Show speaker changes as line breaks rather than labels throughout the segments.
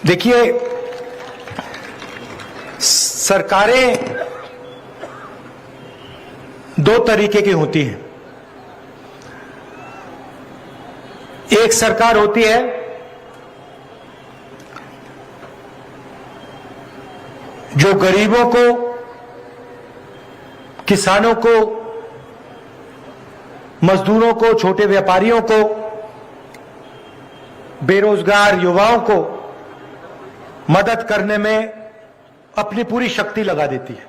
देखिए, सरकारें दो तरीके की होती हैं। एक सरकार होती है जो गरीबों को, किसानों को, मजदूरों को, छोटे व्यापारियों को, बेरोजगार युवाओं को मदद करने में अपनी पूरी शक्ति लगा देती है।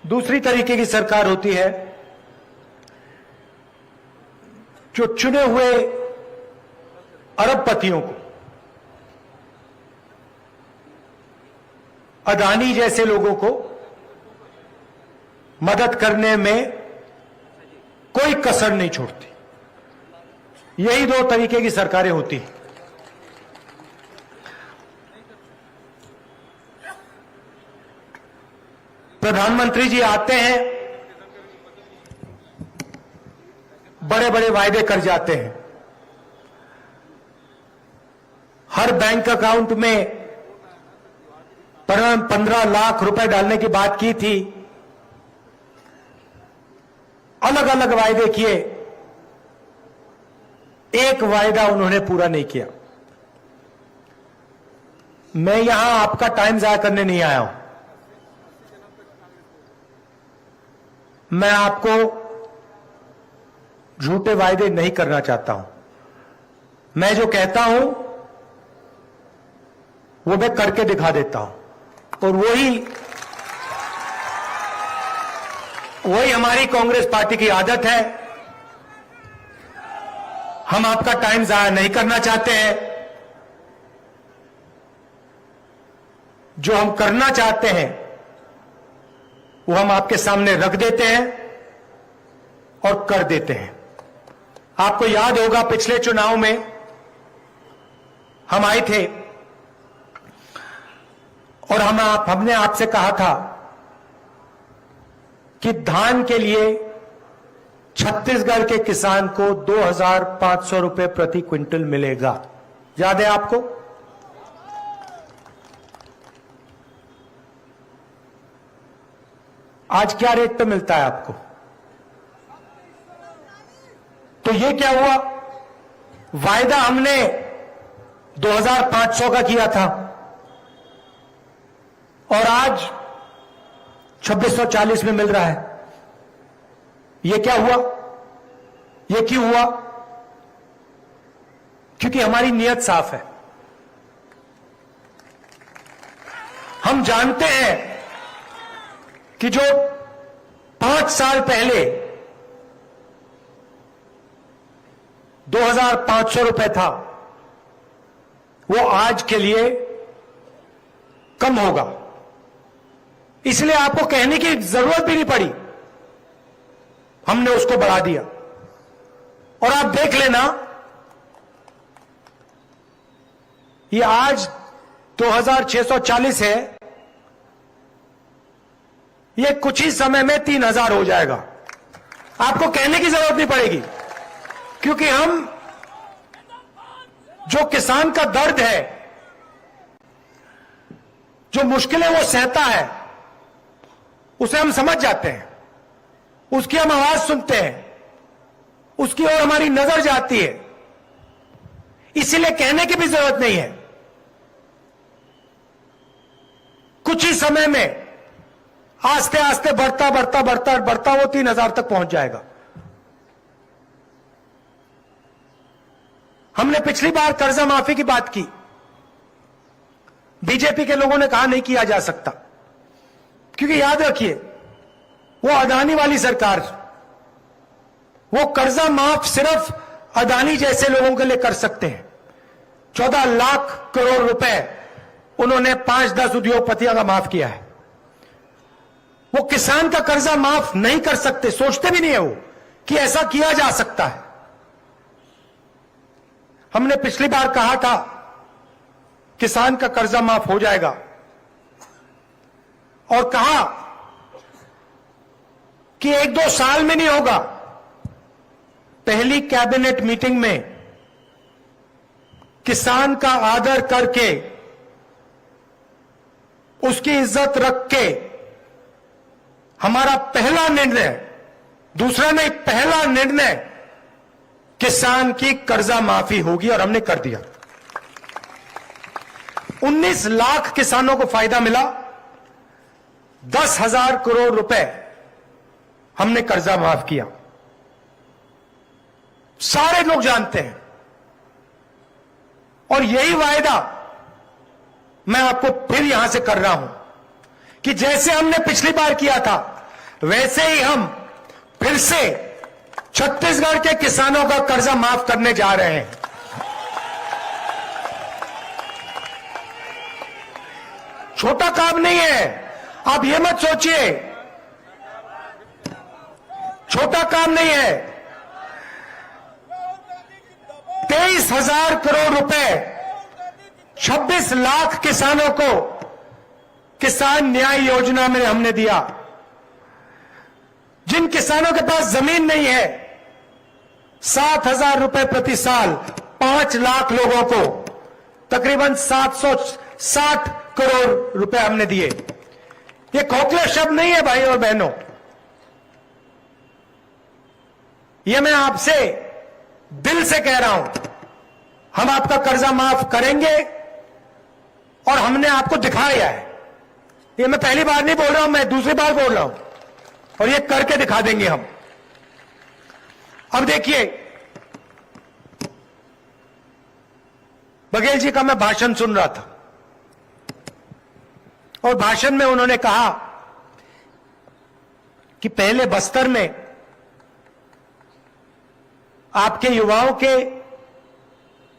दूसरी तरीके की सरकार होती है जो चुने हुए अरबपतियों को, अदानी जैसे लोगों को मदद करने में कोई कसर नहीं छोड़ती। यही दो तरीके की सरकारें होती हैं। प्रधानमंत्री जी आते हैं, बड़े बड़े वायदे कर जाते हैं। हर बैंक अकाउंट में 15 लाख रुपए डालने की बात की थी। अलग अलग वायदे किए, एक वायदा उन्होंने पूरा नहीं किया। मैं यहां आपका टाइम जाया करने नहीं आया हूं। मैं आपको झूठे वायदे नहीं करना चाहता हूं। मैं जो कहता हूं वो मैं करके दिखा देता हूं, और वही हमारी कांग्रेस पार्टी की आदत है। हम आपका टाइम जाया नहीं करना चाहते हैं। जो हम करना चाहते हैं वो हम आपके सामने रख देते हैं और कर देते हैं। आपको याद होगा, पिछले चुनाव में हम आए थे और हमने आपसे कहा था कि धान के लिए छत्तीसगढ़ के किसान को 2,500 रुपए प्रति क्विंटल मिलेगा। याद है आपको? आज क्या रेट पे मिलता है आपको? तो ये क्या हुआ? वायदा हमने 2,500 का किया था और आज 2,640 में मिल रहा है। ये क्या हुआ? ये क्यों हुआ? क्योंकि हमारी नीयत साफ है। हम जानते हैं कि जो 5 साल पहले 2,500 रुपए था, वो आज के लिए कम होगा। इसलिए आपको कहने की जरूरत भी नहीं पड़ी, हमने उसको बढ़ा दिया। और आप देख लेना, ये आज 2,640 है, ये कुछ ही समय में 3,000 हो जाएगा। आपको कहने की जरूरत नहीं पड़ेगी, क्योंकि हम जो किसान का दर्द है, जो मुश्किलें वो सहता है, उसे हम समझ जाते हैं। उसकी हम आवाज सुनते हैं, उसकी ओर हमारी नजर जाती है। इसीलिए कहने की भी जरूरत नहीं है। कुछ ही समय में आस्ते आस्ते बढ़ता बढ़ता बढ़ता बढ़ता वो 3,000 तक पहुंच जाएगा। हमने पिछली बार कर्जा माफी की बात की। बीजेपी के लोगों ने कहा नहीं किया जा सकता, क्योंकि याद रखिए, वो अदानी वाली सरकार, वो कर्जा माफ सिर्फ अदानी जैसे लोगों के लिए कर सकते हैं। 14 लाख करोड़ रुपए उन्होंने 5-10 उद्योगपतियों का माफ किया है। वो किसान का कर्जा माफ नहीं कर सकते, सोचते भी नहीं है वो कि ऐसा किया जा सकता है। हमने पिछली बार कहा था किसान का कर्जा माफ हो जाएगा, और कहा कि 1-2 साल में नहीं होगा। पहली कैबिनेट मीटिंग में किसान का आदर करके, उसकी इज्जत रख के हमारा पहला निर्णय, दूसरा नहीं पहला निर्णय, किसान की कर्जा माफी होगी और हमने कर दिया। 19 लाख किसानों को फायदा मिला, 10,000 करोड़ रुपए हमने कर्जा माफ किया। सारे लोग जानते हैं और यही वायदा मैं आपको फिर यहां से कर रहा हूं कि जैसे हमने पिछली बार किया था वैसे ही हम फिर से छत्तीसगढ़ के किसानों का कर्जा माफ करने जा रहे हैं। छोटा काम नहीं है, आप ये मत सोचिए, छोटा काम नहीं है। 23,000 करोड़ रुपए 26 लाख किसानों को किसान न्याय योजना में हमने दिया। जिन किसानों के पास जमीन नहीं है, 7,000 रुपए प्रति साल 5 लाख लोगों को तकरीबन 760 करोड़ रुपए हमने दिए। ये खोखले शब्द नहीं है भाई और बहनों, ये मैं आपसे दिल से कह रहा हूं। हम आपका कर्जा माफ करेंगे और हमने आपको दिखाया है। ये मैं पहली बार नहीं बोल रहा हूं, मैं दूसरी बार बोल रहा हूं और ये करके दिखा देंगे हम। अब देखिए, बघेल जी का मैं भाषण सुन रहा था और भाषण में उन्होंने कहा कि पहले बस्तर में आपके युवाओं के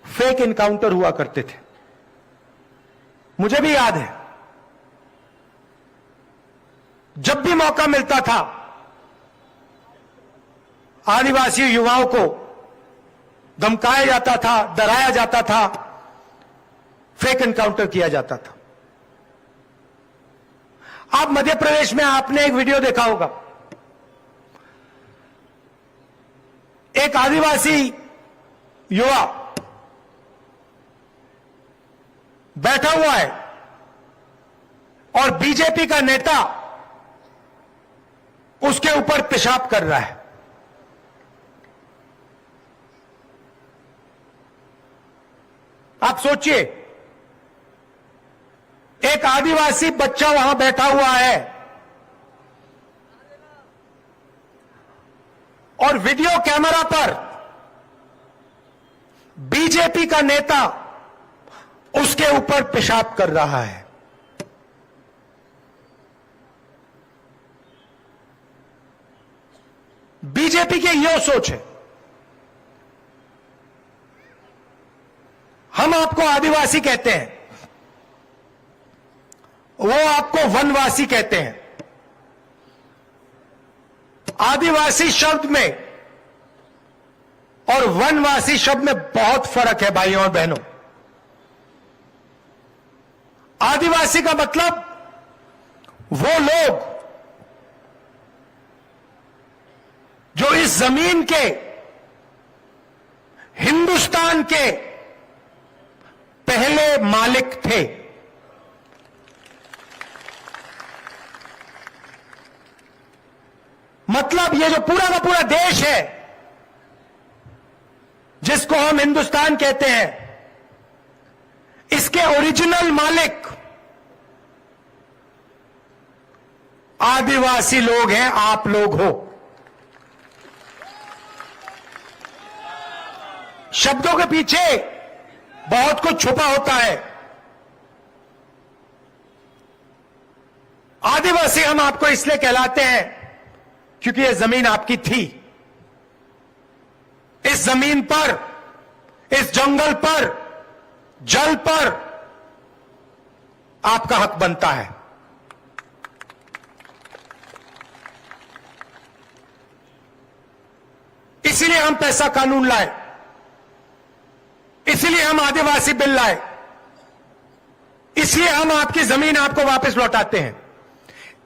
फेक इनकाउंटर हुआ करते थे। मुझे भी याद है, जब भी मौका मिलता था आदिवासी युवाओं को धमकाया जाता था, डराया जाता था, फेक एनकाउंटर किया जाता था। आप मध्य प्रदेश में आपने एक वीडियो देखा होगा, एक आदिवासी युवा बैठा हुआ है और बीजेपी का नेता उसके ऊपर पेशाब कर रहा है। आप सोचिए, एक आदिवासी बच्चा वहां बैठा हुआ है और वीडियो कैमरा पर बीजेपी का नेता उसके ऊपर पेशाब कर रहा है। बीजेपी की यह सोच है। हम आपको आदिवासी कहते हैं, वो आपको वनवासी कहते हैं। आदिवासी शब्द में और वनवासी शब्द में बहुत फर्क है भाइयों और बहनों। आदिवासी का मतलब वो लोग जो इस जमीन के, हिंदुस्तान के पहले मालिक थे। मतलब ये जो पूरा का पूरा देश है जिसको हम हिंदुस्तान कहते हैं, इसके ओरिजिनल मालिक आदिवासी लोग हैं, आप लोग हो। शब्दों के पीछे बहुत कुछ छुपा होता है। आदिवासी हम आपको इसलिए कहलाते हैं क्योंकि यह जमीन आपकी थी। इस जमीन पर, इस जंगल पर, जल पर आपका हक बनता है। इसीलिए हम पैसा कानून लाए, इसलिए हम आदिवासी बिल लाए, इसलिए हम आपकी जमीन आपको वापस लौटाते हैं,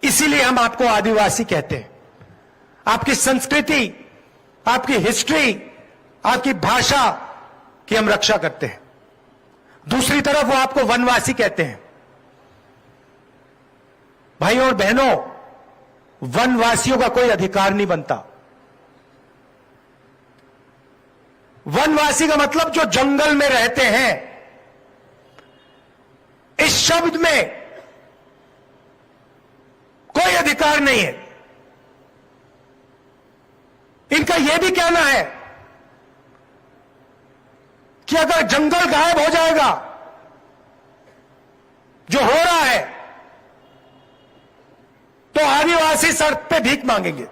इसीलिए हम आपको आदिवासी कहते हैं। आपकी संस्कृति, आपकी हिस्ट्री, आपकी भाषा की हम रक्षा करते हैं। दूसरी तरफ वो आपको वनवासी कहते हैं। भाइयों और बहनों, वनवासियों का कोई अधिकार नहीं बनता। वनवासी का मतलब जो जंगल में रहते हैं। इस शब्द में कोई अधिकार नहीं है। इनका यह भी कहना है कि अगर जंगल गायब हो जाएगा, जो हो रहा है, तो आदिवासी सड़क पे भीख मांगेंगे।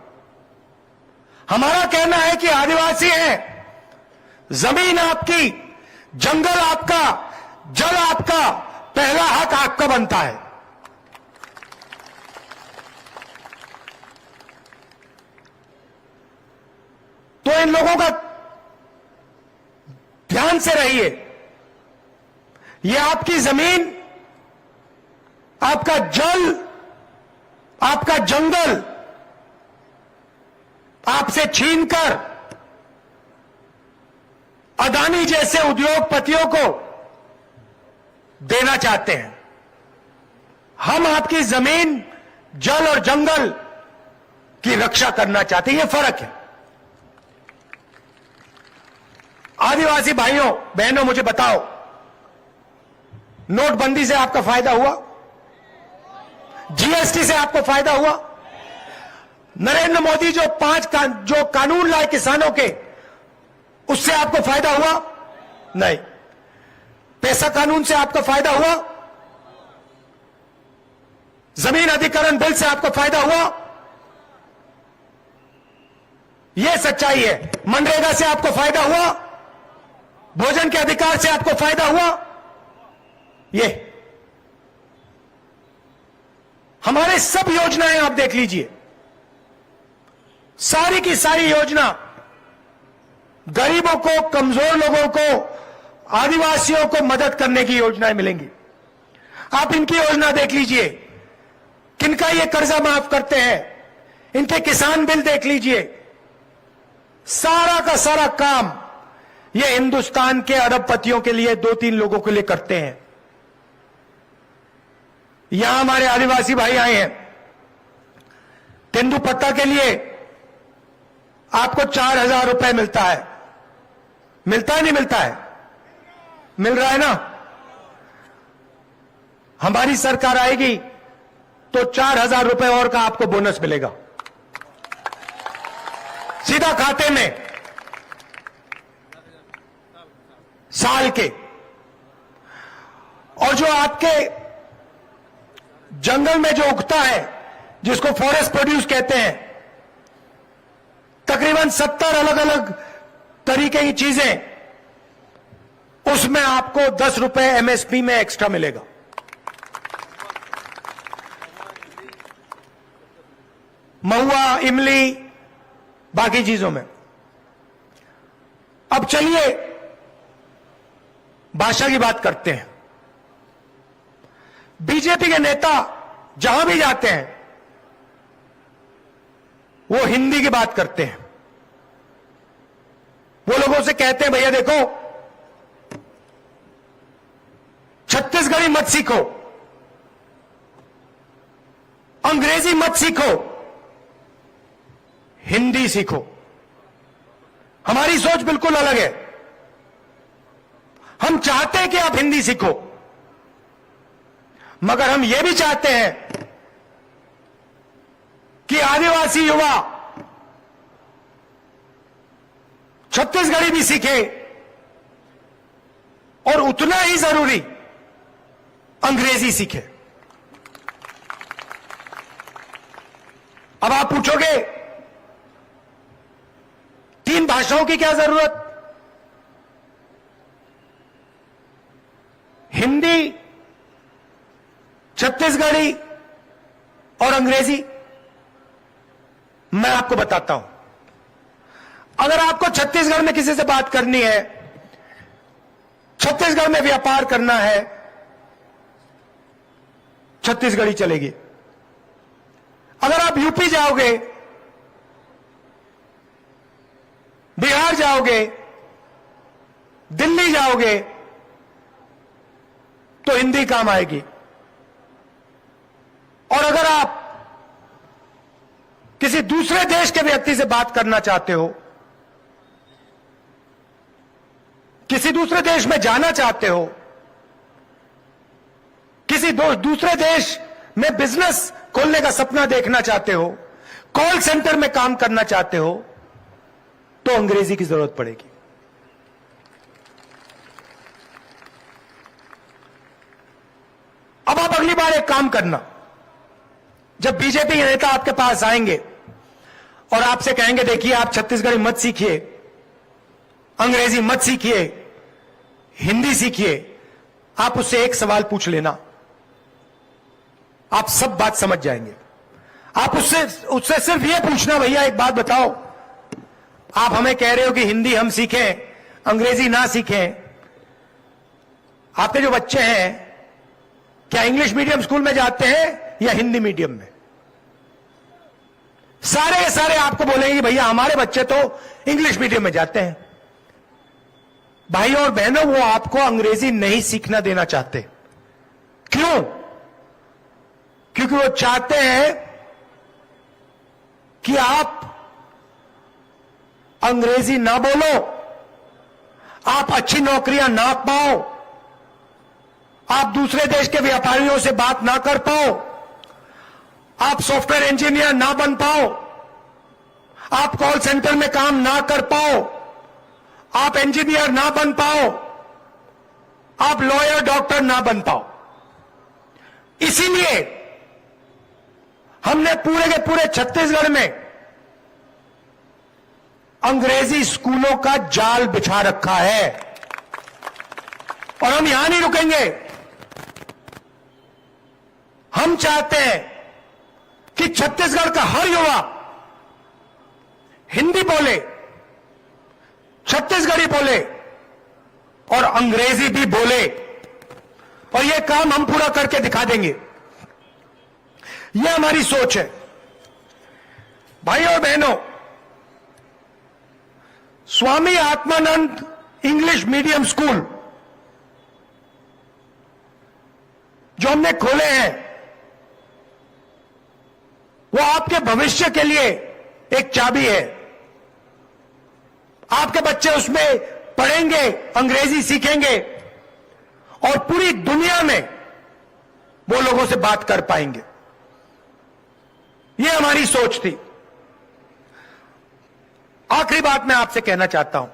हमारा कहना है कि आदिवासी हैं, जमीन आपकी, जंगल आपका, जल आपका, पहला हक आपका बनता है। तो इन लोगों का ध्यान से रहिए। ये आपकी जमीन, आपका जल, आपका जंगल आपसे छीनकर अदानी जैसे उद्योगपतियों को देना चाहते हैं। हम आपकी जमीन, जल और जंगल की रक्षा करना चाहते हैं। यह फर्क है। आदिवासी भाइयों बहनों, मुझे बताओ, नोटबंदी से आपका फायदा हुआ? जीएसटी से आपको फायदा हुआ? नरेंद्र मोदी जो जो कानून लाए किसानों के, उससे आपको फायदा हुआ? नहीं। पैसा कानून से आपको फायदा हुआ? जमीन अधिग्रहण बिल से आपको फायदा हुआ? यह सच्चाई है। मनरेगा से आपको फायदा हुआ? भोजन के अधिकार से आपको फायदा हुआ? ये हमारे सब योजनाएं आप देख लीजिए, सारी की सारी योजना गरीबों को, कमजोर लोगों को, आदिवासियों को मदद करने की योजनाएं मिलेंगी। आप इनकी योजना देख लीजिए, किनका ये कर्जा माफ करते हैं, इनके किसान बिल देख लीजिए। सारा का सारा काम ये हिंदुस्तान के अरबपतियों के लिए, 2-3 लोगों के लिए करते हैं। यहां हमारे आदिवासी भाई आए हैं, तेंदुपत्ता के लिए आपको 4,000 रुपए मिलता है। मिलता है नहीं मिलता है? मिल रहा है ना? हमारी सरकार आएगी तो 4,000 रुपए और का आपको बोनस मिलेगा, सीधा खाते में, साल के। और जो आपके जंगल में जो उगता है, जिसको फॉरेस्ट प्रोड्यूस कहते हैं, तकरीबन 70 अलग अलग तरीके की चीजें, उसमें आपको 10 रुपए एमएसपी में एक्स्ट्रा मिलेगा। महुआ, इमली, बाकी चीजों में। अब चलिए भाषा की बात करते हैं। बीजेपी के नेता जहां भी जाते हैं वो हिंदी की बात करते हैं। वो लोगों से कहते हैं, भैया देखो, छत्तीसगढ़ी मत सीखो, अंग्रेजी मत सीखो, हिंदी सीखो। हमारी सोच बिल्कुल अलग है। हम चाहते हैं कि आप हिंदी सीखो, मगर हम यह भी चाहते हैं कि आदिवासी युवा छत्तीसगढ़ी भी सीखे और उतना ही जरूरी अंग्रेजी सीखे। अब आप पूछोगे 3 भाषाओं की क्या जरूरत? हिंदी, छत्तीसगढ़ी और अंग्रेजी। मैं आपको बताता हूं, अगर आपको छत्तीसगढ़ में किसी से बात करनी है, छत्तीसगढ़ में व्यापार करना है, छत्तीसगढ़ी चलेगी। अगर आप यूपी जाओगे, बिहार जाओगे, दिल्ली जाओगे, तो हिंदी काम आएगी। और अगर आप किसी दूसरे देश के व्यक्ति से बात करना चाहते हो, किसी दूसरे देश में जाना चाहते हो, किसी दूसरे देश में बिजनेस खोलने का सपना देखना चाहते हो, कॉल सेंटर में काम करना चाहते हो, तो अंग्रेजी की जरूरत पड़ेगी। अब आप अगली बार एक काम करना, जब बीजेपी के नेता आपके पास आएंगे और आपसे कहेंगे देखिए आप छत्तीसगढ़ी मत सीखिए, अंग्रेजी मत सीखिए, हिंदी सीखिए, आप उससे एक सवाल पूछ लेना, आप सब बात समझ जाएंगे। आप उससे सिर्फ ये पूछना, भैया एक बात बताओ, आप हमें कह रहे हो कि हिंदी हम सीखें, अंग्रेजी ना सीखें, आपके जो बच्चे हैं क्या इंग्लिश मीडियम स्कूल में जाते हैं या हिंदी मीडियम में? सारे के सारे आपको बोलेंगे कि भैया हमारे बच्चे तो इंग्लिश मीडियम में जाते हैं। भाई और बहनों, वो आपको अंग्रेजी नहीं सीखना देना चाहते। क्यों? क्योंकि वो चाहते हैं कि आप अंग्रेजी ना बोलो, आप अच्छी नौकरियां ना पाओ, आप दूसरे देश के व्यापारियों से बात ना कर पाओ, आप सॉफ्टवेयर इंजीनियर ना बन पाओ, आप कॉल सेंटर में काम ना कर पाओ, आप इंजीनियर ना बन पाओ, आप लॉयर डॉक्टर ना बन पाओ। इसीलिए हमने पूरे के पूरे छत्तीसगढ़ में अंग्रेजी स्कूलों का जाल बिछा रखा है। और हम यहां नहीं रुकेंगे। हम चाहते हैं कि छत्तीसगढ़ का हर युवा हिंदी बोले, छत्तीसगढ़ी बोले और अंग्रेजी भी बोले, और यह काम हम पूरा करके दिखा देंगे। यह हमारी सोच है। भाई और बहनों, Swami Atmanand English medium school जो हमने खोले हैं, वो आपके भविष्य के लिए एक चाबी है। आपके बच्चे उसमें पढ़ेंगे, अंग्रेजी सीखेंगे और पूरी दुनिया में वो लोगों से बात कर पाएंगे। ये हमारी सोच थी। आखिरी बात मैं आपसे कहना चाहता हूं,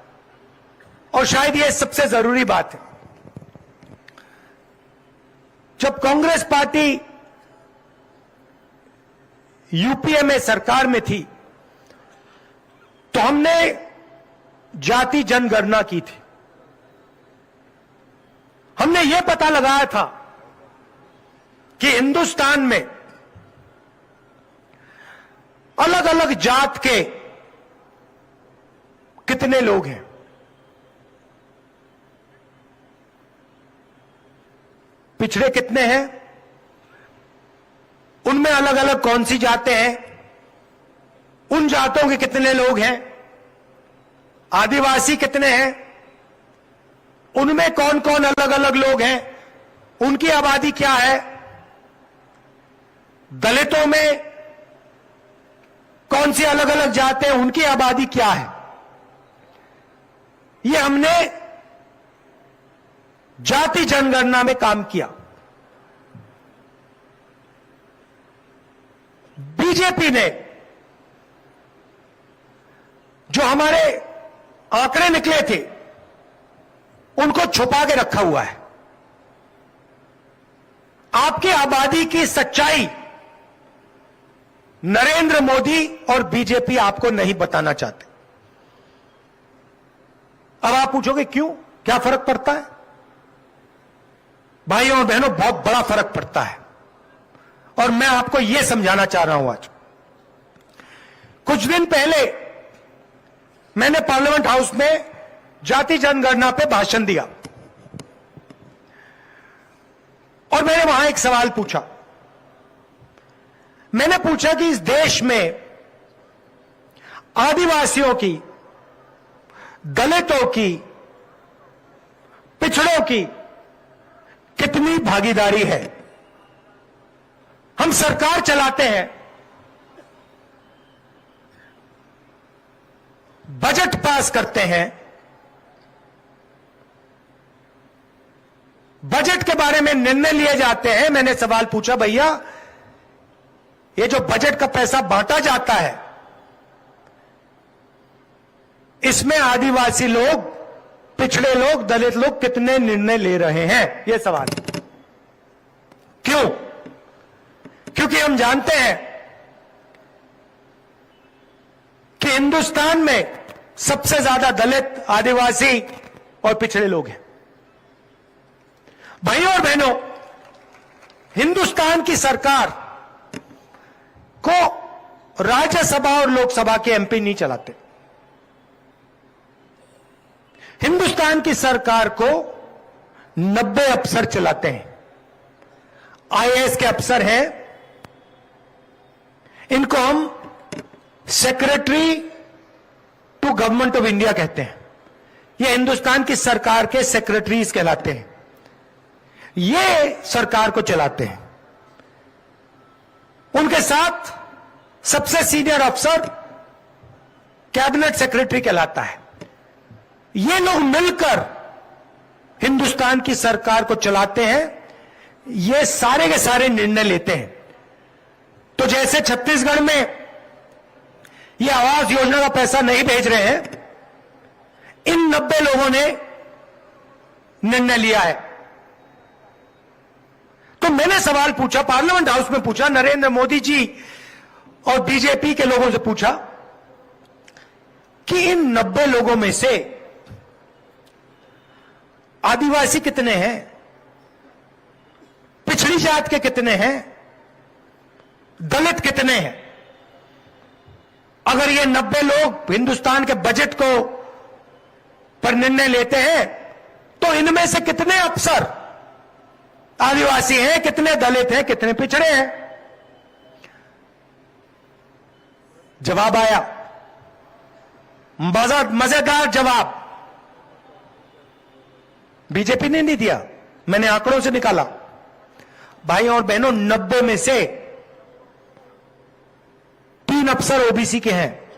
और शायद ये सबसे जरूरी बात है। जब कांग्रेस पार्टी यूपीए में सरकार में थी, तो हमने जाति जनगणना की थी। हमने यह पता लगाया था कि हिंदुस्तान में अलग अलग जात के कितने लोग हैं। पिछड़े कितने हैं, उनमें अलग अलग कौन सी जातें हैं, उन जातों के कितने लोग हैं, आदिवासी कितने हैं, उनमें कौन कौन अलग अलग लोग हैं, उनकी आबादी क्या है, दलितों में कौन सी अलग अलग जातें हैं, उनकी आबादी क्या है। यह हमने जाति जनगणना में काम किया। बीजेपी ने जो हमारे आंकड़े निकले थे, उनको छुपा के रखा हुआ है। आपकी आबादी की सच्चाई नरेंद्र मोदी और बीजेपी आपको नहीं बताना चाहते। अब आप पूछोगे क्यों, क्या फर्क पड़ता है? भाइयों और बहनों, बहुत बड़ा फर्क पड़ता है, और मैं आपको यह समझाना चाह रहा हूं। आज कुछ दिन पहले मैंने पार्लियामेंट हाउस में जाति जनगणना पे भाषण दिया, और मैंने वहां एक सवाल पूछा। मैंने पूछा कि इस देश में आदिवासियों की, दलितों की, पिछड़ों की कितनी भागीदारी है। हम सरकार चलाते हैं, बजट पास करते हैं, बजट के बारे में निर्णय लिए जाते हैं। मैंने सवाल पूछा, भैया ये जो बजट का पैसा बांटा जाता है, इसमें आदिवासी लोग, पिछड़े लोग, दलित लोग कितने निर्णय ले रहे हैं? यह सवाल। क्यों? क्योंकि हम जानते हैं कि हिंदुस्तान में सबसे ज्यादा दलित, आदिवासी और पिछड़े लोग हैं। भाइयों और बहनों, हिंदुस्तान की सरकार को राज्यसभा और लोकसभा के एमपी नहीं चलाते। हिंदुस्तान की सरकार को 90 अफसर चलाते हैं। आईएएस के अफसर हैं, इनको हम secretary to government of India कहते हैं। ये हिंदुस्तान की सरकार के सेक्रेटरीज कहलाते हैं। ये सरकार को चलाते हैं। उनके साथ सबसे सीनियर अफसर कैबिनेट सेक्रेटरी कहलाता है। ये लोग मिलकर हिंदुस्तान की सरकार को चलाते हैं। ये सारे के सारे निर्णय लेते हैं। तो जैसे छत्तीसगढ़ में ये आवास योजना का पैसा नहीं भेज रहे हैं, इन 90 लोगों ने निर्णय लिया है। तो मैंने सवाल पूछा, पार्लियामेंट हाउस में पूछा, नरेंद्र मोदी जी और बीजेपी के लोगों से पूछा कि इन 90 लोगों में से आदिवासी कितने हैं, पिछड़ी जात के कितने हैं, दलित कितने हैं? अगर ये 90 लोग हिंदुस्तान के बजट को पर निर्णय लेते हैं, तो इनमें से कितने अफसर आदिवासी हैं, कितने दलित हैं, कितने पिछड़े हैं? जवाब आया, मजेदार जवाब। बीजेपी ने नहीं दिया, मैंने आंकड़ों से निकाला। भाई और बहनों, 90 में से 3 अफसर ओबीसी के हैं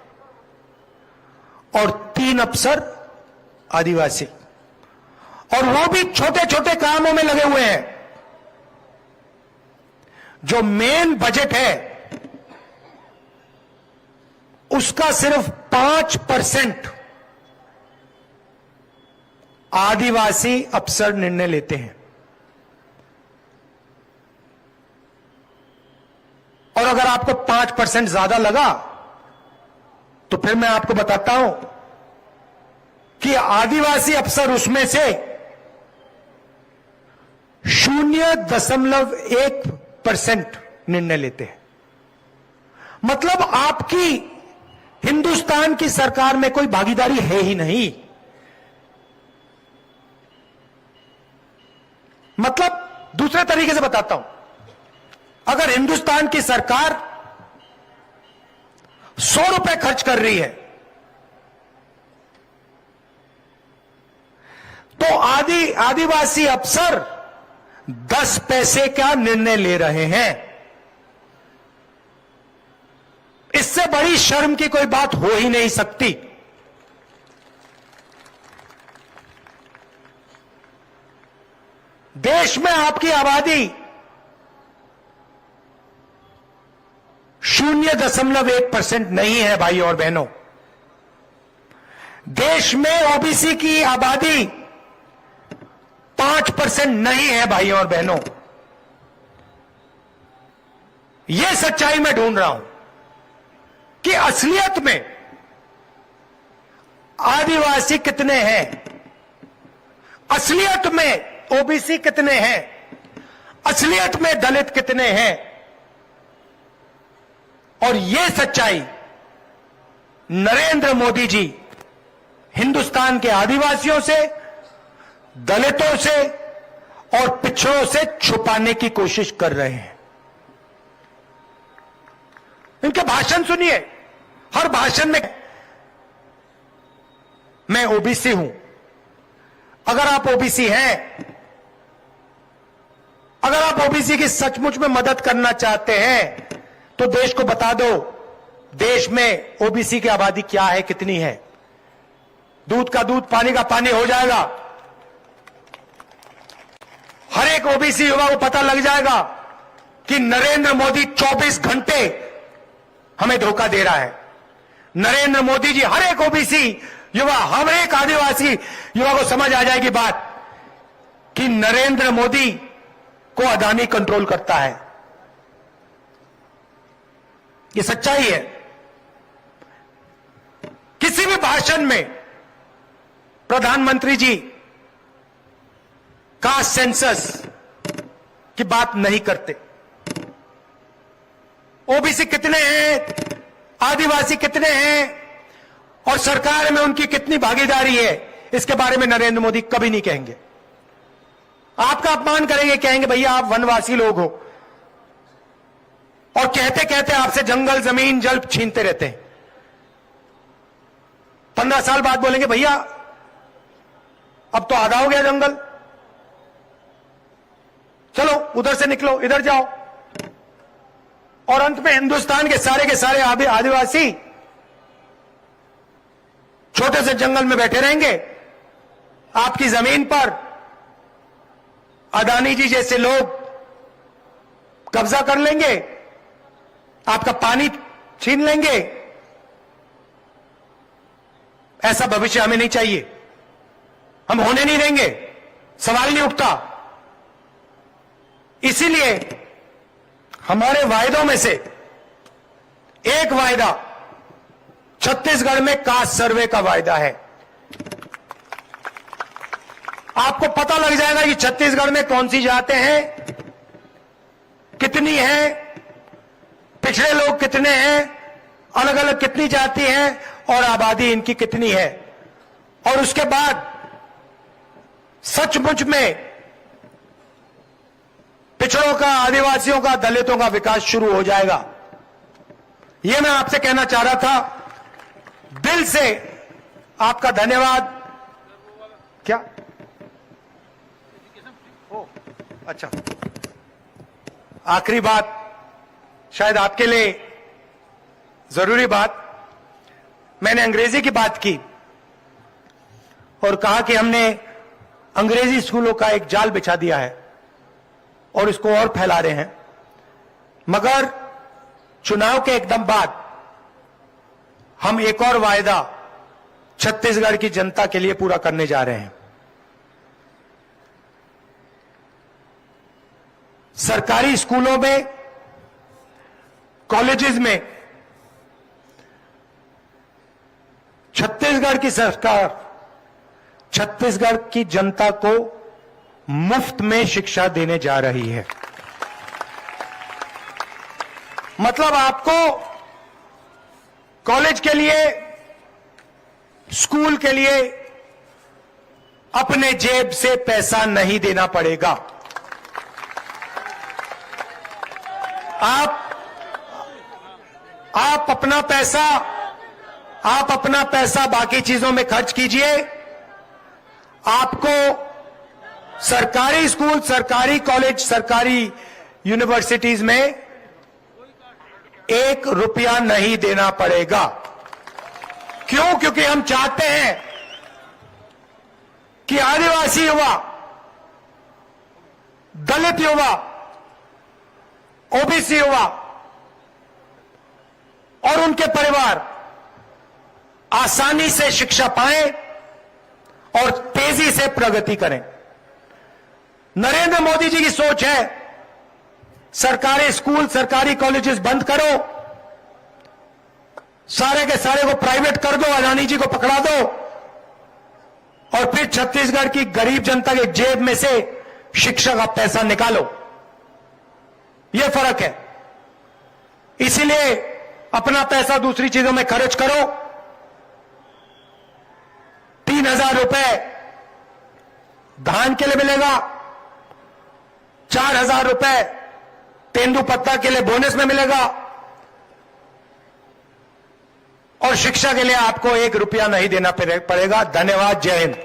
और 3 अफसर आदिवासी, और वो भी छोटे छोटे कामों में लगे हुए हैं। जो मेन बजट है उसका सिर्फ 5% आदिवासी अफसर निर्णय लेते हैं। और अगर आपको 5% ज्यादा लगा तो फिर मैं आपको बताता हूं कि आदिवासी अफसर उसमें से 0.1% निर्णय लेते हैं। मतलब आपकी हिंदुस्तान की सरकार में कोई भागीदारी है ही नहीं। मतलब दूसरे तरीके से बताता हूं, अगर हिंदुस्तान की सरकार 100 रुपए खर्च कर रही है, तो आदिवासी अफसर 10 पैसे का निर्णय ले रहे हैं। इससे बड़ी शर्म की कोई बात हो ही नहीं सकती। देश में आपकी आबादी 0.1% नहीं है भाई और बहनों। देश में ओबीसी की आबादी 5% नहीं है भाई और बहनों। यह सच्चाई मैं ढूंढ रहा हूं कि असलियत में आदिवासी कितने हैं, असलियत में ओबीसी कितने हैं, असलियत में दलित कितने हैं। और यह सच्चाई नरेंद्र मोदी जी हिंदुस्तान के आदिवासियों से, दलितों से और पिछड़ों से छुपाने की कोशिश कर रहे हैं। इनके भाषण सुनिए, हर भाषण में मैं ओबीसी हूं। अगर आप ओबीसी हैं अगर आप ओबीसी की सचमुच में मदद करना चाहते हैं तो देश को बता दो, देश में ओबीसी की आबादी क्या है, कितनी है। दूध का दूध, पानी का पानी हो जाएगा। हर एक ओबीसी युवा को पता लग जाएगा कि नरेंद्र मोदी 24 घंटे हमें धोखा दे रहा है। नरेंद्र मोदी जी, हर एक ओबीसी युवा, हर एक आदिवासी युवा को समझ आ जाएगी बात कि नरेंद्र मोदी को अदानी कंट्रोल करता है। ये सच्चाई है। किसी भी भाषण में प्रधानमंत्री जी कास्ट सेंसस की बात नहीं करते। ओबीसी कितने हैं, आदिवासी कितने हैं और सरकार में उनकी कितनी भागीदारी है, इसके बारे में नरेंद्र मोदी कभी नहीं कहेंगे। आपका अपमान करेंगे, कहेंगे भैया आप वनवासी लोग हो, और कहते कहते आपसे जंगल, जमीन, जल छीनते रहते हैं। 15 साल बाद बोलेंगे भैया अब तो आधा हो गया जंगल, चलो उधर से निकलो, इधर जाओ। और अंत में हिंदुस्तान के सारे आदिवासी छोटे से जंगल में बैठे रहेंगे। आपकी जमीन पर अदानी जी जैसे लोग कब्जा कर लेंगे, आपका पानी छीन लेंगे। ऐसा भविष्य हमें नहीं चाहिए, हम होने नहीं देंगे, सवाल नहीं उठता। इसीलिए हमारे वायदों में से एक वायदा छत्तीसगढ़ में कास्ट सर्वे का वायदा है। आपको पता लग जाएगा कि छत्तीसगढ़ में कौन सी जातें हैं, कितनी हैं, पिछड़े लोग कितने हैं, अलग अलग कितनी जाति हैं और आबादी इनकी कितनी है। और उसके बाद सचमुच में पिछड़ों का, आदिवासियों का, दलितों का विकास शुरू हो जाएगा। यह मैं आपसे कहना चाह रहा था। दिल से आपका धन्यवाद। क्या? ओ, अच्छा, आखिरी बात, शायद आपके लिए जरूरी बात। मैंने अंग्रेजी की बात की और कहा कि हमने अंग्रेजी स्कूलों का एक जाल बिछा दिया है और इसको और फैला रहे हैं। मगर चुनाव के एकदम बाद हम एक और वायदा छत्तीसगढ़ की जनता के लिए पूरा करने जा रहे हैं। सरकारी स्कूलों में, कॉलेजेस में छत्तीसगढ़ की सरकार छत्तीसगढ़ की जनता को मुफ्त में शिक्षा देने जा रही है। मतलब आपको कॉलेज के लिए, स्कूल के लिए अपने जेब से पैसा नहीं देना पड़ेगा। आप अपना पैसा बाकी चीजों में खर्च कीजिए। आपको सरकारी स्कूल, सरकारी कॉलेज, सरकारी यूनिवर्सिटीज में 1 रुपया नहीं देना पड़ेगा। क्यों? क्योंकि हम चाहते हैं कि आदिवासी युवा, दलित युवा, ओबीसी युवा और उनके परिवार आसानी से शिक्षा पाएं और तेजी से प्रगति करें। नरेंद्र मोदी जी की सोच है सरकारी स्कूल, सरकारी कॉलेजेस बंद करो, सारे के सारे को प्राइवेट कर दो, अदानी जी को पकड़ा दो और फिर छत्तीसगढ़ की गरीब जनता के जेब में से शिक्षा का पैसा निकालो। यह फर्क है। इसीलिए अपना पैसा दूसरी चीजों में खर्च करो। 3,000 रुपए धान के लिए मिलेगा, 4,000 रुपए तेंदुपत्ता के लिए बोनस में मिलेगा और शिक्षा के लिए आपको 1 रुपया नहीं देना पड़ेगा। धन्यवाद। जय हिंद।